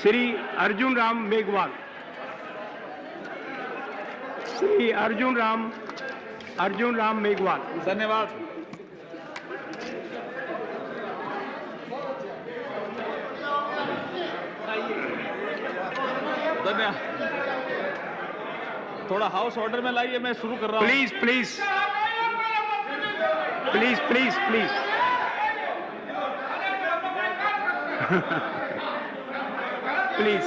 श्री अर्जुन राम मेघवाल। श्री अर्जुन राम मेघवाल। धन्यवाद। धन्यवाद। थोड़ा हाउस ऑर्डर में लाइए, मैं शुरू कर रहा हूं। Please please please please please please.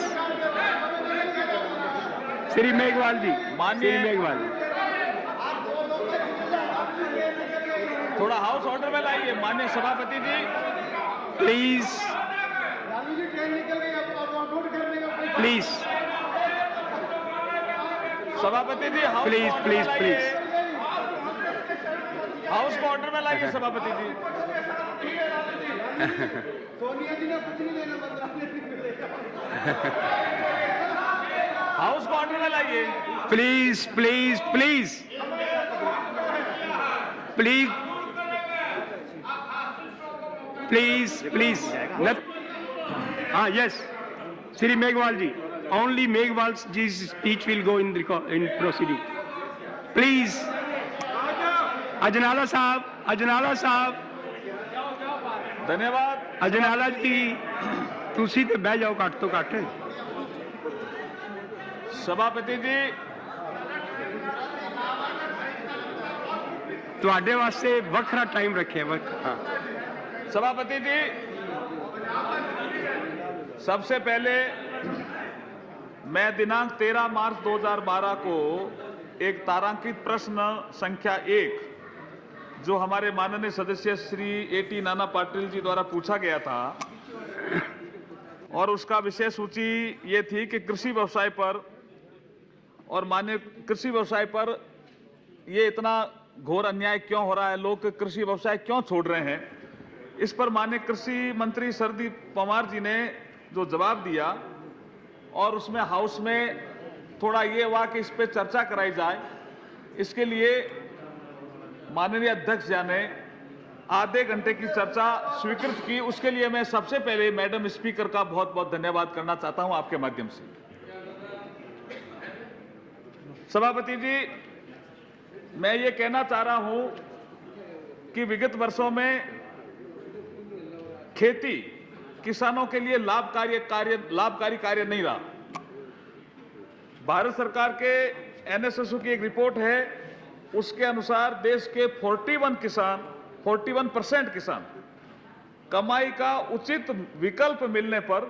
Shri Meghwal ji, माननीय श्री मेघवाल जी, थोड़ा हाउस ऑर्डर में लाइए। माननीय सभापति जी, प्लीज प्लीज सभापति जी, हाउस प्लीज को ऑर्डर प्लीज में प्लीज। लाइए। हाउस को ऑर्डर में लाइए सभापति जी। सोनिया जी ने कुछ नहीं देना, हाउस को ऑर्डर में लाइए। Please please please please please please. हाँ, yes, Shri Meghwal ji, only Meghwal ji speech will go in proceeding. Please Ajnala साहब, अजनाला साहब, धन्यवाद। अजनाला जी तुसी ते बह जाओ घट तो घट। सभापति जी, तुहाडे वास्ते वखरा टाइम रखे हाँ। सभापति जी, सबसे पहले मैं दिनांक 13 मार्च 2012 को एक तारांकित प्रश्न संख्या 1 जो हमारे माननीय सदस्य श्री A.T. नाना पाटिल जी द्वारा पूछा गया था, और उसका विषय सूची ये थी कि कृषि व्यवसाय पर और माननीय कृषि व्यवसाय पर ये इतना घोर अन्याय क्यों हो रहा है, लोग कृषि व्यवसाय क्यों छोड़ रहे हैं। इस पर माननीय कृषि मंत्री सरदीप पवार जी ने जो जवाब दिया, और उसमें हाउस में थोड़ा ये हुआ कि इस पर चर्चा कराई जाए, इसके लिए माननीय अध्यक्ष जी ने आधे घंटे की चर्चा स्वीकृत की। उसके लिए मैं सबसे पहले मैडम स्पीकर का बहुत बहुत धन्यवाद करना चाहता हूं आपके माध्यम से। सभापति जी, मैं ये कहना चाह रहा हूं कि विगत वर्षों में खेती किसानों के लिए लाभकारी कार्य नहीं रहा। भारत सरकार के NSSO की एक रिपोर्ट है, उसके अनुसार देश के 41% किसान कमाई का उचित विकल्प मिलने पर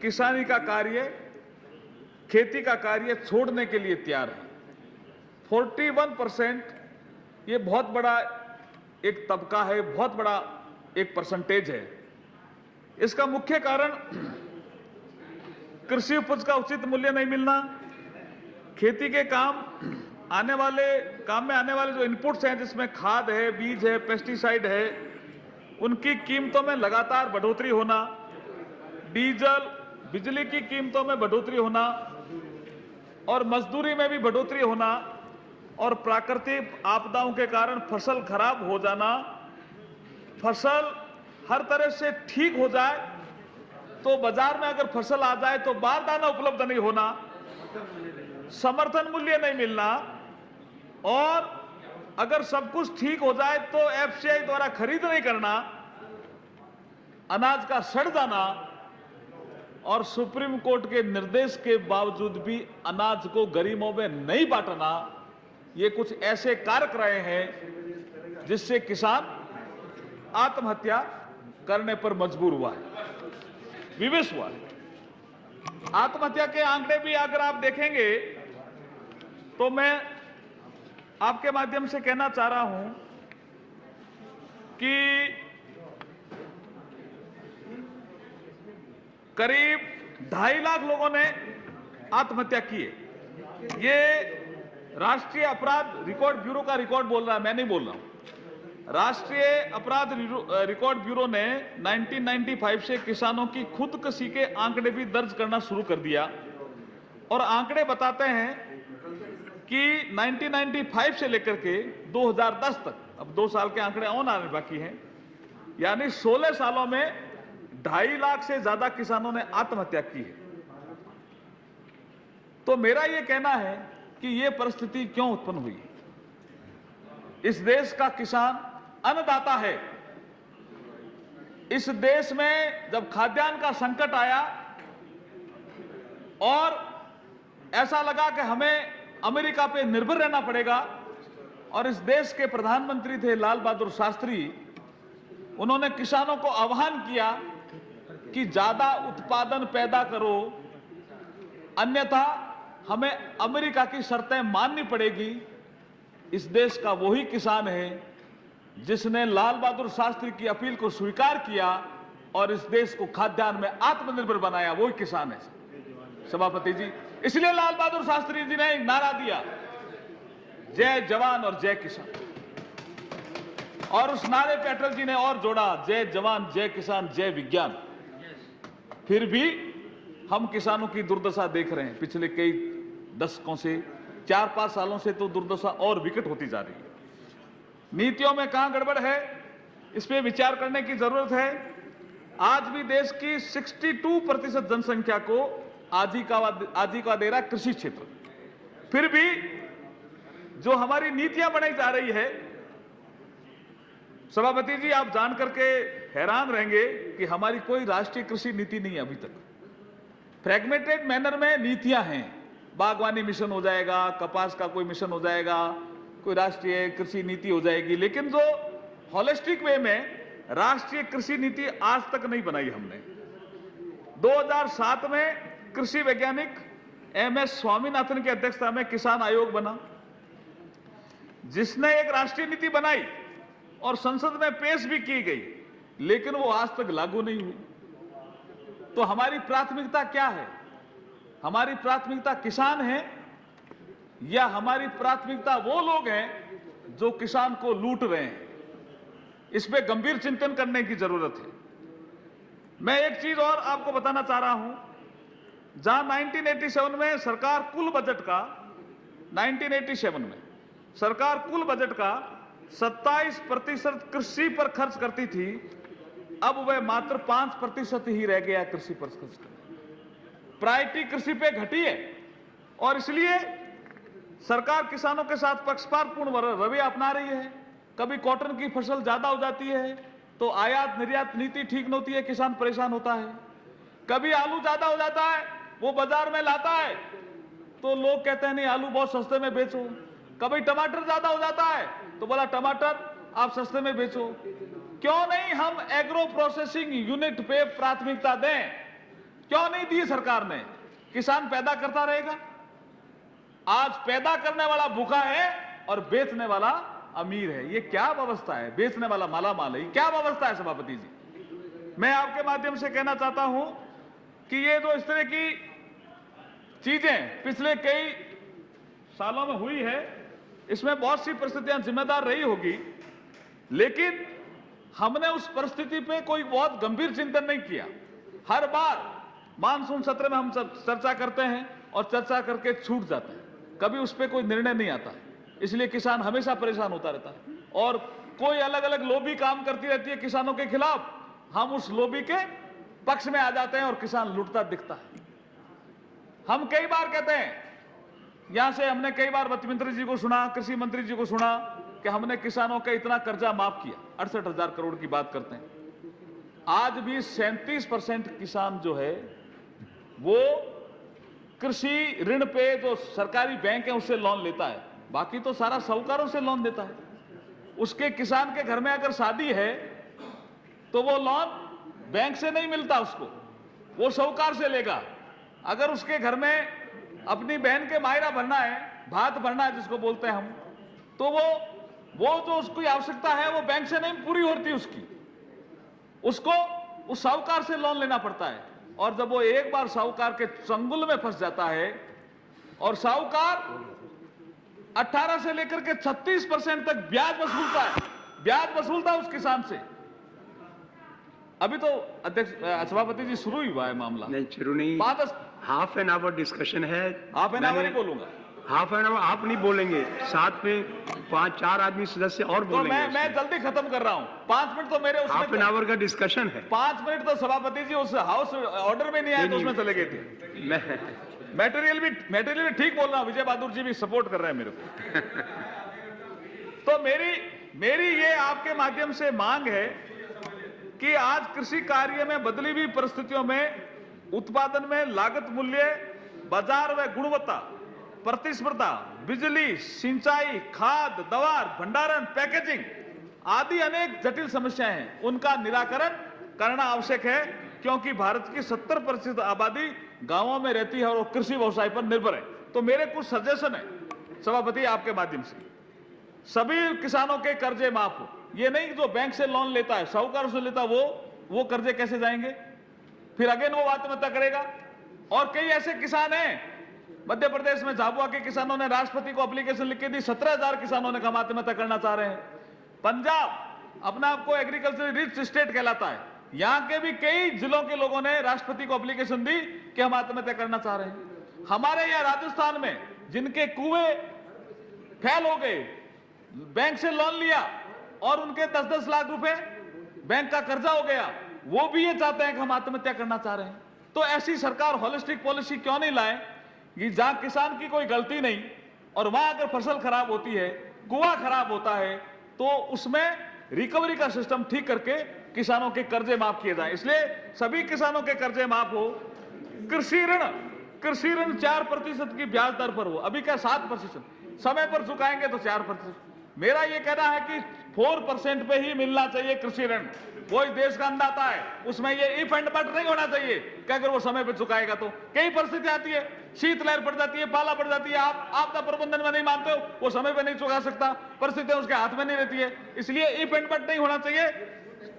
किसानी का कार्य, खेती का कार्य छोड़ने के लिए तैयार है। 41% ये बहुत बड़ा एक तबका है, बहुत बड़ा एक परसेंटेज है। इसका मुख्य कारण कृषि उपज का उचित मूल्य नहीं मिलना, खेती के काम में आने वाले जो इनपुट्स हैं, जिसमें खाद है, बीज है, पेस्टिसाइड है, उनकी कीमतों में लगातार बढ़ोतरी होना, डीजल, बिजली की कीमतों में बढ़ोतरी होना, और मजदूरी में भी बढ़ोतरी होना, और प्राकृतिक आपदाओं के कारण फसल खराब हो जाना। फसल हर तरह से ठीक हो जाए तो बाजार में अगर फसल आ जाए तो बारदाना उपलब्ध नहीं होना, समर्थन मूल्य नहीं मिलना, और अगर सब कुछ ठीक हो जाए तो FCI द्वारा खरीद नहीं करना, अनाज का सड़ जाना, और सुप्रीम कोर्ट के निर्देश के बावजूद भी अनाज को गरीबों में नहीं बांटना, ये कुछ ऐसे कारक रहे हैं जिससे किसान आत्महत्या करने पर मजबूर हुआ है, विवश हुआ है। आत्महत्या के आंकड़े भी अगर आप देखेंगे तो मैं आपके माध्यम से कहना चाह रहा हूं कि करीब 2.5 लाख लोगों ने आत्महत्या की है। ये राष्ट्रीय अपराध रिकॉर्ड ब्यूरो का रिकॉर्ड बोल रहा है, मैं नहीं बोल रहा हूं। राष्ट्रीय अपराध रिकॉर्ड ब्यूरो ने 1995 से किसानों की खुदकुशी के आंकड़े भी दर्ज करना शुरू कर दिया, और आंकड़े बताते हैं कि 1995 से लेकर के 2010 तक, अब 2 साल के आंकड़े और आने बाकी हैं, यानी 16 सालों में 2.5 लाख से ज्यादा किसानों ने आत्महत्या की है। तो मेरा ये कहना है कि ये परिस्थिति क्यों उत्पन्न हुई। इस देश का किसान अन्नदाता है। इस देश में जब खाद्यान्न का संकट आया और ऐसा लगा कि हमें अमेरिका पे निर्भर रहना पड़ेगा, और इस देश के प्रधानमंत्री थे लाल बहादुर शास्त्री, उन्होंने किसानों को आह्वान किया कि ज्यादा उत्पादन पैदा करो, अन्यथा हमें अमेरिका की शर्तें माननी पड़ेगी। इस देश का वही किसान है जिसने लाल बहादुर शास्त्री की अपील को स्वीकार किया और इस देश को खाद्यान्न में आत्मनिर्भर बनाया, वही किसान है सभापति जी। इसलिए लाल बहादुर शास्त्री जी ने एक नारा दिया, जय जवान और जय किसान, और उस नारे पे अटल जी ने और जोड़ा, जय जवान जय किसान जय विज्ञान। फिर भी हम किसानों की दुर्दशा देख रहे हैं पिछले कई दशकों से, 4-5 सालों से तो दुर्दशा और विकट होती जा रही है। नीतियों में कहां गड़बड़ है, इस पे विचार करने की जरूरत है। आज भी देश की 62% जनसंख्या को आजीविका दे रहा है कृषि क्षेत्र। फिर भी जो हमारी नीतियां बनाई जा रही है, सभापति जी आप जान करके हैरान रहेंगे कि हमारी कोई राष्ट्रीय कृषि नीति नहीं है अभी तक। फ्रेगमेंटेड मैनर में नीतियां हैं, बागवानी मिशन हो जाएगा, कपास का कोई मिशन हो जाएगा, कोई राष्ट्रीय कृषि नीति हो जाएगी, लेकिन जो होलिस्टिक वे में राष्ट्रीय कृषि नीति आज तक नहीं बनाई हमने। 2007 में कृषि वैज्ञानिक MS स्वामीनाथन की अध्यक्षता में किसान आयोग बना, जिसने एक राष्ट्रीय नीति बनाई और संसद में पेश भी की गई, लेकिन वो आज तक लागू नहीं हुई। तो हमारी प्राथमिकता क्या है? हमारी प्राथमिकता किसान है या हमारी प्राथमिकता वो लोग हैं जो किसान को लूट रहे हैं? इस पे गंभीर चिंतन करने की जरूरत है। मैं एक चीज और आपको बताना चाह रहा हूं, जहां 1987 में सरकार कुल बजट का 1987 में सरकार कुल बजट का 27% कृषि पर खर्च करती थी, अब वह मात्र 5% ही रह गया कृषि पर खर्च करना। प्रायोरिटी कृषि पे घटी है और इसलिए सरकार किसानों के साथ पक्षपातपूर्ण रवैया अपना रही है। कभी कॉटन की फसल ज्यादा हो जाती है तो आयात निर्यात नीति ठीक न होती है, किसान परेशान होता है। कभी आलू ज्यादा हो जाता है, वो बाजार में लाता है तो लोग कहते हैं नहीं आलू बहुत सस्ते में बेचो। कभी टमाटर ज्यादा हो जाता है तो बोला टमाटर आप सस्ते में बेचो। क्यों नहीं हम एग्रो प्रोसेसिंग यूनिट पे प्राथमिकता दें? क्यों नहीं दी सरकार ने? किसान पैदा करता रहेगा। आज पैदा करने वाला भूखा है और बेचने वाला अमीर है। ये क्या व्यवस्था है? बेचने वाला माला माल है, ये क्या व्यवस्था है सभापति जी? मैं आपके माध्यम से कहना चाहता हूं कि ये जो इस तरह की चीजें पिछले कई सालों में हुई है, इसमें बहुत सी परिस्थितियां जिम्मेदार रही होगी, लेकिन हमने उस परिस्थिति पे कोई बहुत गंभीर चिंतन नहीं किया। हर बार मानसून सत्र में हम चर्चा करते हैं और चर्चा करके छूट जाते हैं, कभी उस पर कोई निर्णय नहीं आता। इसलिए किसान हमेशा परेशान होता रहता है और कोई अलग अलग लॉबी काम करती रहती है किसानों के खिलाफ। हम उस लॉबी के पक्ष में आ जाते हैं और किसान लुटता दिखता है। हम कई बार कहते हैं, यहां से हमने कई बार वित्त मंत्री जी को सुना, कृषि मंत्री जी को सुना कि हमने किसानों का इतना कर्जा माफ किया, 68,000 करोड़ की बात करते हैं। आज भी 37% किसान जो है वो कृषि ऋण पे जो सरकारी बैंक है उससे लोन लेता है, बाकी तो सारा साहूकारों से लोन देता है। उसके किसान के घर में अगर शादी है तो वो लोन बैंक से नहीं मिलता उसको, वो साहूकार से लेगा। अगर उसके घर में अपनी बहन के मायरा भरना है, भात भरना है जिसको बोलते हैं हम, तो वो जो उसकी आवश्यकता है वो बैंक से नहीं पूरी होती उसको उस साहूकार से लोन लेना पड़ता है। और जब वो एक बार साहूकार के चंगुल में फंस जाता है और साहूकार 18 से लेकर के 36% तक ब्याज वसूलता है उस किसान से। अभी तो अध्यक्ष सभापति जी शुरू ही हुआ है मामला, नहीं शुरू नहीं, हाफ एन आवर डिस्कशन है। हाफ एन आवर ही बोलूंगा, हाफ एन आवर आप नहीं बोलेंगे, साथ में 5-4 आदमी सदस्य और तो बोलेंगे। मैं जल्दी खत्म कर रहा हूं, 5 मिनट तो मेरे उसमें हाफ एन आवर का डिस्कशन है। 5 मिनट तो सभापति जी उस हाउस ऑर्डर में नहीं आए तो उसमें चले गए थे। मटेरियल भी ठीक बोल रहा हूं, विजय बहादुर जी भी सपोर्ट कर रहे हैं मेरे को। तो मेरी ये आपके माध्यम से मांग है कि आज कृषि कार्य में बदली हुई परिस्थितियों में उत्पादन में लागत मूल्य, बाजार व गुणवत्ता, प्रतिस्पर्धा, बिजली, सिंचाई, खाद, दवा, भंडारण, पैकेजिंग आदि अनेक जटिल समस्याएं हैं, उनका निराकरण करना आवश्यक है, क्योंकि भारत की 70% आबादी गांवों में रहती है और वो कृषि व्यवसाय पर निर्भर है। तो मेरे कुछ सजेशन है सभापति आपके माध्यम से, सभी किसानों के कर्जे माफ हो। ये नहीं जो बैंक से लोन लेता है, साहूकार से लेता, वो कर्जे कैसे जाएंगे, फिर अगेन वो आत्महत्या करेगा। और कई ऐसे किसान हैं, मध्य प्रदेश में झाबुआ के किसानों ने राष्ट्रपति को एप्लीकेशन लिख के दी, 17,000 किसानों ने कहा आत्महत्या करना चाह रहे हैं। पंजाब अपना आपको एग्रीकल्चर रिच स्टेट कहलाता है, यहां के भी कई जिलों के लोगों ने राष्ट्रपति को एप्लीकेशन दी कि हम आत्महत्या करना चाह रहे हैं। हमारे यहां राजस्थान में जिनके कुएं फेल हो गए, बैंक से लोन लिया और उनके 10-10 लाख रुपए बैंक का कर्जा हो गया, वो भी ये चाहते हैं कि हम आत्महत्या करना चाह रहे हैं। तो ऐसी सरकार होलिस्टिक पॉलिसी क्यों नहीं लाए कि जहां किसान की कोई गलती नहीं और वहां अगर फसल खराब होती है, कुआं खराब होता है, तो उसमें रिकवरी का सिस्टम ठीक करके किसानों के कर्जे माफ किए जाए। इसलिए सभी किसानों के कर्जे माफ हो। कृषि ऋण 4% की ब्याज दर पर हो, अभी क्या 7%, समय पर चुकाएंगे तो 4%। मेरा यह कहना है कि 4% पे ही मिलना चाहिए कृषि ऋण। कोई देश का अन्नदाता है, उसमें ये इफ एंड बट नहीं होना चाहिए कि अगर वो समय पे चुकाएगा तो। कई परिस्थिति आती है, शीतलहर पड़ जाती है, पाला पड़ जाती है, आप आपदा प्रबंधन में नहीं मानते हो, वो समय पे नहीं चुका सकता, परिस्थितियां उसके हाथ में नहीं रहती है। इसलिए इफ एंड बट नहीं होना चाहिए।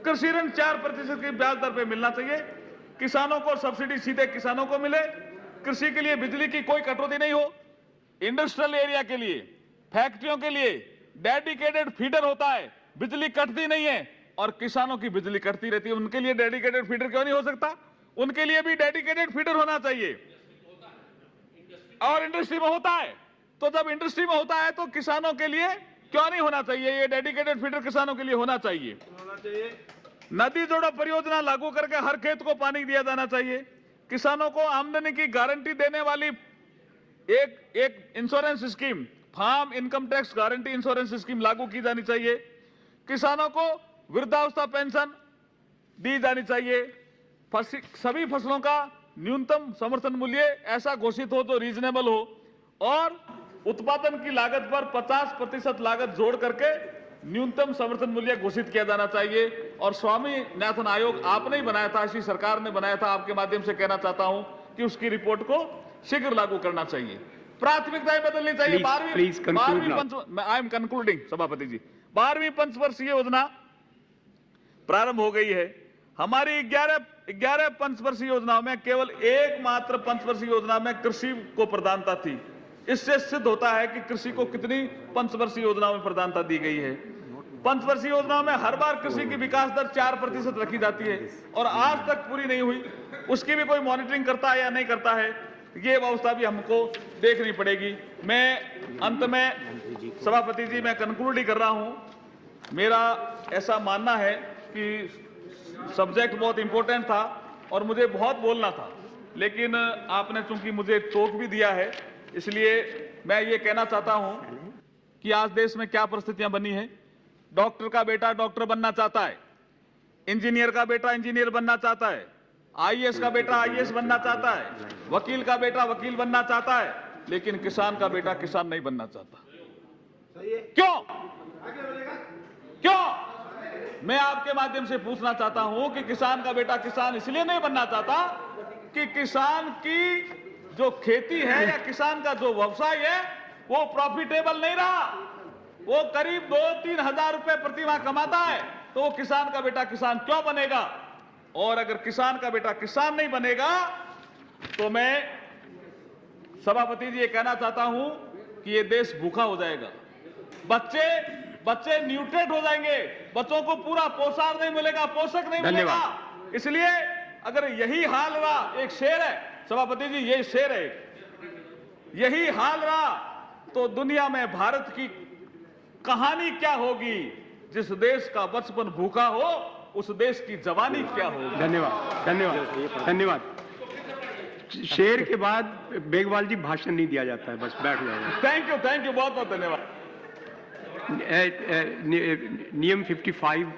कृषि ऋण 4% की ब्याज दर पे मिलना चाहिए। किसानों को सब्सिडी सीधे किसानों को मिले। कृषि के लिए बिजली की कोई कटौती नहीं हो। इंडस्ट्रियल एरिया के लिए, फैक्ट्रियों के लिए डेडिकेटेड फीडर होता है, बिजली कटती नहीं है, और किसानों की बिजली कटती रहती है। उनके लिए डेडिकेटेड फीडर क्यों नहीं हो सकता? उनके लिए भी डेडिकेटेड फीडर होना चाहिए। और इंडस्ट्री में होता है, तो जब इंडस्ट्री में होता है तो किसानों के लिए क्यों नहीं होना चाहिए? ये डेडिकेटेड फीडर किसानों के लिए होना चाहिए। नदी जोड़ो परियोजना लागू करके हर खेत को पानी दिया जाना चाहिए। किसानों को आमदनी की गारंटी देने वाली एक insurance scheme, farm income tax guarantee insurance scheme लागू की जानी चाहिए। किसानों को वृद्धावस्था पेंशन दी जानी चाहिए। सभी फसलों का न्यूनतम समर्थन मूल्य ऐसा घोषित हो जो रीजनेबल हो, और उत्पादन की लागत पर 50% लागत जोड़ करके न्यूनतम समर्थन मूल्य घोषित किया जाना चाहिए। और स्वामीनाथन आयोग आपने ही बनाया था, इसी सरकार ने बनाया था, आपके माध्यम से कहना चाहता हूं कि उसकी रिपोर्ट को शीघ्र लागू करना चाहिए। प्राथमिकताएं बदलनी चाहिए। 12वीं आई एम कंक्लूडिंग सभापति जी, 12वीं पंचवर्षीय योजना प्रारंभ हो गई है। हमारी 11 पंचवर्षीय योजनाओं में केवल एकमात्र पंचवर्षीय योजना में कृषि को प्रधानता थी। इससे सिद्ध होता है कि कृषि को कितनी पंचवर्षीय योजनाओं में प्रधानता दी गई है। पंचवर्षीय योजनाओं में हर बार कृषि की विकास दर 4% रखी जाती है और आज तक पूरी नहीं हुई। उसकी भी कोई मॉनिटरिंग करता है या नहीं करता है, ये व्यवस्था भी हमको देखनी पड़ेगी। मैं अंत में सभापति जी, मैं कंक्लूड ही कर रहा हूं। मेरा ऐसा मानना है कि सब्जेक्ट बहुत इंपॉर्टेंट था और मुझे बहुत बोलना था, लेकिन आपने चूंकि मुझे टोक भी दिया है, इसलिए मैं ये कहना चाहता हूं कि आज देश में क्या परिस्थितियां बनी है। डॉक्टर का बेटा डॉक्टर बनना चाहता है, इंजीनियर का बेटा इंजीनियर बनना चाहता है, आईएएस का बेटा आईएएस बनना चाहता है, वकील का बेटा वकील बनना चाहता है, लेकिन किसान का बेटा किसान नहीं बनना चाहता। क्यों? मैं आपके माध्यम से पूछना चाहता हूं कि किसान का बेटा किसान इसलिए नहीं बनना चाहता कि किसान की जो खेती है या किसान का जो व्यवसाय है वो प्रॉफिटेबल नहीं रहा। वो करीब 2-3 हजार रुपए प्रतिमाह कमाता है, तो वो किसान का बेटा किसान क्यों बनेगा? और अगर किसान का बेटा किसान नहीं बनेगा तो मैं सभापति जी ये कहना चाहता हूं कि ये देश भूखा हो जाएगा। बच्चे न्यूट्रेट हो जाएंगे, बच्चों को पूरा पोषण नहीं मिलेगा, पोषक नहीं मिलेगा। इसलिए अगर यही हाल रहा, एक शेर है सभापति जी, ये शेर है, यही हाल रहा तो दुनिया में भारत की कहानी क्या होगी? जिस देश का बचपन भूखा हो उस देश की जवानी क्या होगी? धन्यवाद। शेर के बाद बेगवाल जी भाषण नहीं दिया जाता है, बस बैठ जाएगा। थैंक यू बहुत बहुत धन्यवाद। नियम 55